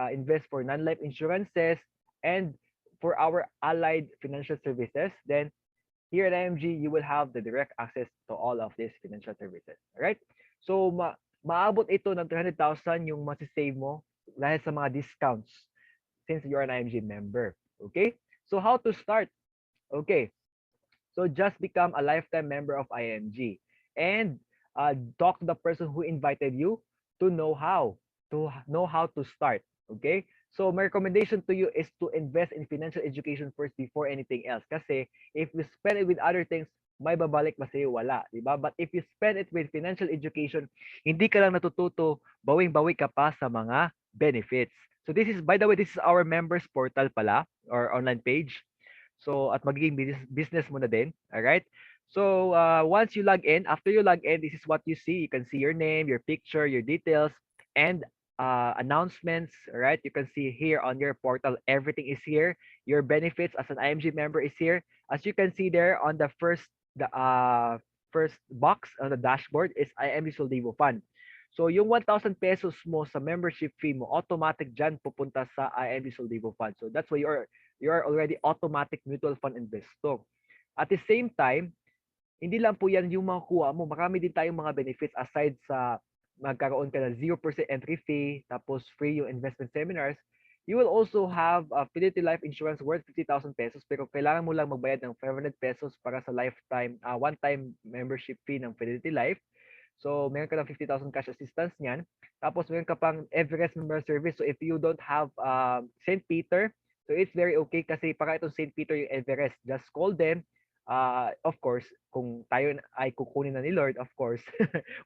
invest for non-life insurances, and for our allied financial services, then here at IMG, you will have the direct access to all of these financial services. Alright? So maabot ito ng 300,000 yung masisave mo dahil sa mga discounts since you're an IMG member. Okay? So how to start? Okay, so just become a lifetime member of IMG and talk to the person who invited you to know how to start. Okay, so my recommendation to you is to invest in financial education first before anything else. Kasi if you spend it with other things, may babalik ba sa'yo? Wala, di ba? But if you spend it with financial education, hindi ka lang natututo, bawing-bawi ka pa sa mga benefits. So this is, by the way, this is our members portal pala or online page. So, at magiging business mo na din. Alright? So, once you log in, after you log in, this is what you see. You can see your name, your picture, your details, and announcements. Alright? You can see here on your portal, everything is here. Your benefits as an IMG member is here. As you can see there on the first box on the dashboard is IMG Soldivo Fund. So, yung 1,000 pesos mo sa membership fee mo, automatic dyan pupunta sa IMG Soldivo Fund. So, that's why you are already automatic mutual fund investor. At the same time, hindi lang po yan yung makukuha mo. Marami din tayong mga benefits aside sa magkaroon ka ng 0% entry fee, tapos free yung investment seminars. You will also have a Fidelity Life Insurance worth 50,000 pesos pero kailangan mo lang magbayad ng 500 pesos para sa lifetime, one-time membership fee ng Fidelity Life. So, meron ka ng 50,000 cash assistance niyan. Tapos, meron ka pang Everest member service. So, if you don't have St. Peter, so it's very okay kasi para itong St. Peter yung Everest. Just call them. Of course, kung tayo ay kukunin na ni Lord, of course,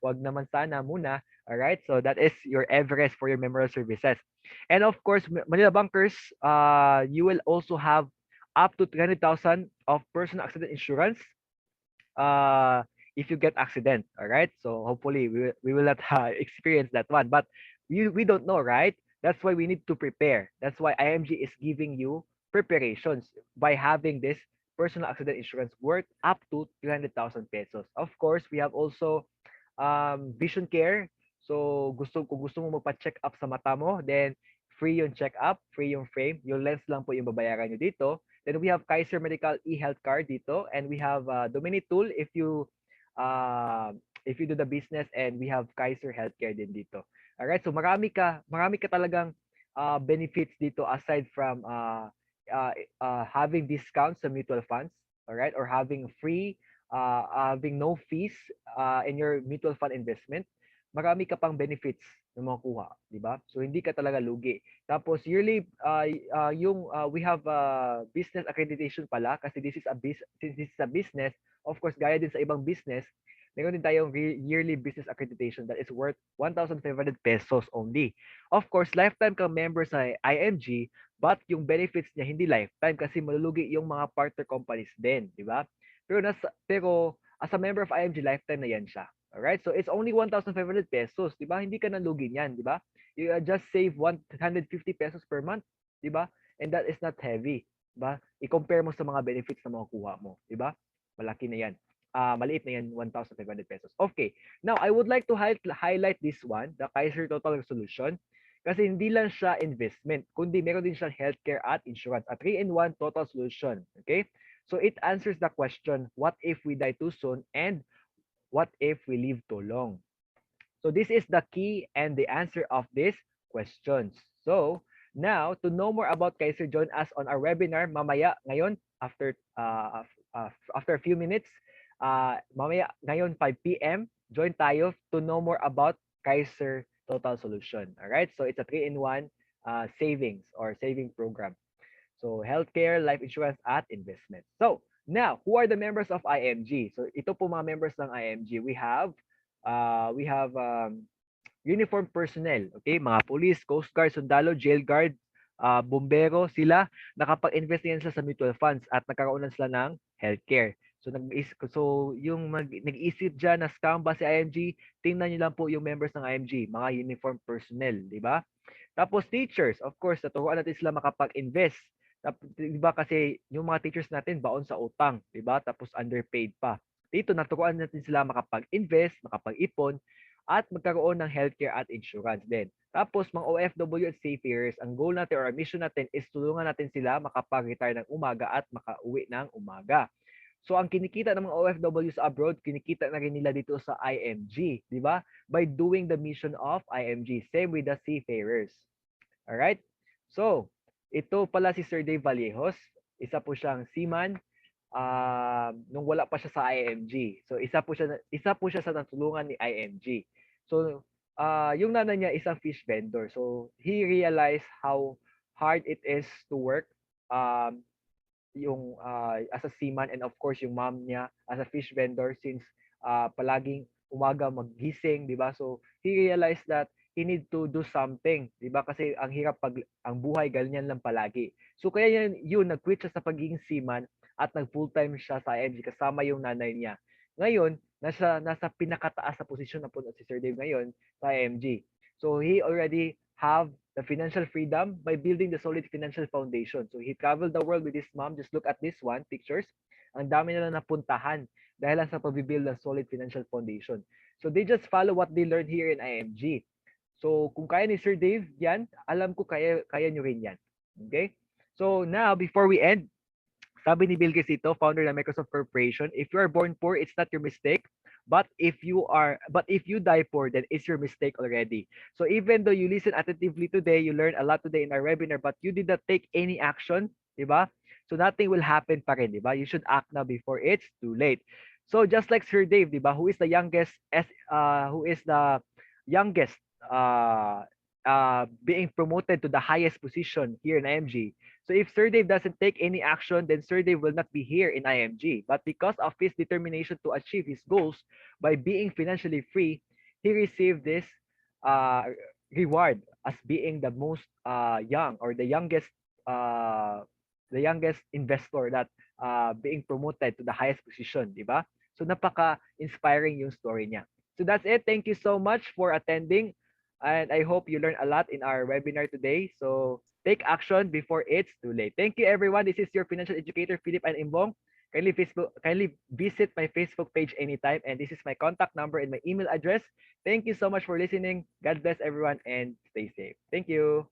wag naman sana muna. Alright? So, that is your Everest for your memorial services. And of course, Manila Bankers, you will also have up to 300,000 of personal accident insurance. If you get accident, all right? So hopefully we will not experience that one, but we don't know, right? That's why we need to prepare. That's why IMG is giving you preparations by having this personal accident insurance worth up to 300,000 pesos. Of course, we have also vision care. So kung gusto mo magpa-check up sa mata mo, then free yung check up, free yung frame, yung lens lang po yung babayaran nyo dito. Then we have Kaiser Medical e-health card dito, and we have Domini Tool if you do the business, and we have Kaiser Healthcare din dito. Alright, so marami ka talagang benefits dito aside from having discounts sa mutual funds, alright, or having free, having no fees in your mutual fund investment. Marami ka pang benefits na makukuha, di ba? So hindi ka talaga lugi. Tapos yearly we have business accreditation pala kasi since this is a business, of course gaya din sa ibang business, meron din tayong yearly business accreditation that is worth 1,500 pesos only. Of course, lifetime kang member sa IMG, but yung benefits niya hindi lifetime kasi malulugi yung mga partner companies din, di ba? Pero as a member of IMG, lifetime na yan siya. Alright? So it's only 1,500 pesos, 'di ba? Hindi ka nalugi niyan, 'di ba? You just save 150 pesos per month, 'di ba? And that is not heavy. 'Di ba? I-compare mo sa mga benefits na makukuha mo, 'di ba? Malaki na 'yan. Maliit na 'yan, 1,500 pesos. Okay. Now, I would like to highlight this one, the Kaiser Total Resolution. Kasi hindi lang siya investment, kundi meron din siyang healthcare at insurance. A 3-in-1 total solution. Okay? So it answers the question, what if we die too soon and what if we live too long? So this is the key and the answer of these questions. So now, to know more about Kaiser, join us on our webinar mamaya ngayon after a few minutes. Mamaya ngayon 5 p.m. Join tayo to know more about Kaiser Total Solution. All right? So it's a 3-in-1 savings or saving program. So healthcare, life insurance at investment. So now, who are the members of IMG? So ito po mga members ng IMG. We have uniform personnel, okay? Mga police, coast guard, sundalo, jail guard, bombero, sila nakapag-invest yan sila sa mutual funds at nagkaroon na sila ng healthcare. So yung nag-isip diyan na scam ba si IMG, tingnan niyo lang po yung members ng IMG, mga uniform personnel, di ba? Tapos teachers, of course, naturuan natin sila makapag-invest. 'Di ba kasi yung mga teachers natin baon sa utang, 'di ba? Tapos underpaid pa. Dito naturuan natin sila makapag-invest, makapag-ipon at magkaroon ng healthcare at insurance din. Tapos mga OFW at seafarers, ang goal natin or mission natin is tulungan natin sila makapag-retire ng umaga at makauwi ng umaga. So ang kinikita ng mga OFW sa abroad, kinikita na rin nila dito sa IMG, di ba? By doing the mission of IMG. Same with the seafarers. Alright? So, ito pala si Sir Dave Vallejos. Isa po siyang seaman nung wala pa siya sa IMG. So, isa po siya sa natulungan ni IMG. So, yung nanay niya isang fish vendor. So, he realized how hard it is to work um, yung as a seaman, and of course yung mom niya as a fish vendor since palaging umaga maggising, 'di ba? So he realized that he need to do something, 'di ba? Kasi ang hirap pag ang buhay ganyan lang palagi. So kaya yun nag-quit siya sa pagiging seaman at nag full-time siya sa IMG kasama yung nanay niya. Ngayon, nasa pinakataas na posisyon na po si Sir Dave ngayon sa IMG. So he already have the financial freedom by building the solid financial foundation. So he traveled the world with his mom. Just look at this one, pictures. Ang dami nila napuntahan dahil lang sa pag-build ng solid financial foundation. So they just follow what they learned here in IMG. So kung kaya ni Sir Dave yan, alam ko kaya nyo rin yan. Okay? So now, before we end, sabi ni Bill Gates ito, founder ng Microsoft Corporation, if you are born poor, it's not your mistake. But if you die poor, then it's your mistake already. So even though you listen attentively today, you learn a lot today in our webinar, but you did not take any action, di ba? So nothing will happen pa rin, di ba? You should act now before it's too late. So just like Sir Dave, di ba, who is the youngest being promoted to the highest position here in IMG. So if Sir Dave doesn't take any action, then Sir Dave will not be here in IMG. But because of his determination to achieve his goals by being financially free, he received this uh, reward as being the most young or the youngest investor that being promoted to the highest position, di ba? So napaka-inspiring yung story niya. So that's it. Thank you so much for attending. And I hope you learned a lot in our webinar today. So take action before it's too late. Thank you, everyone. This is your financial educator, Philip and Imbong. Kindly visit my Facebook page anytime. And this is my contact number and my email address. Thank you so much for listening. God bless everyone and stay safe. Thank you.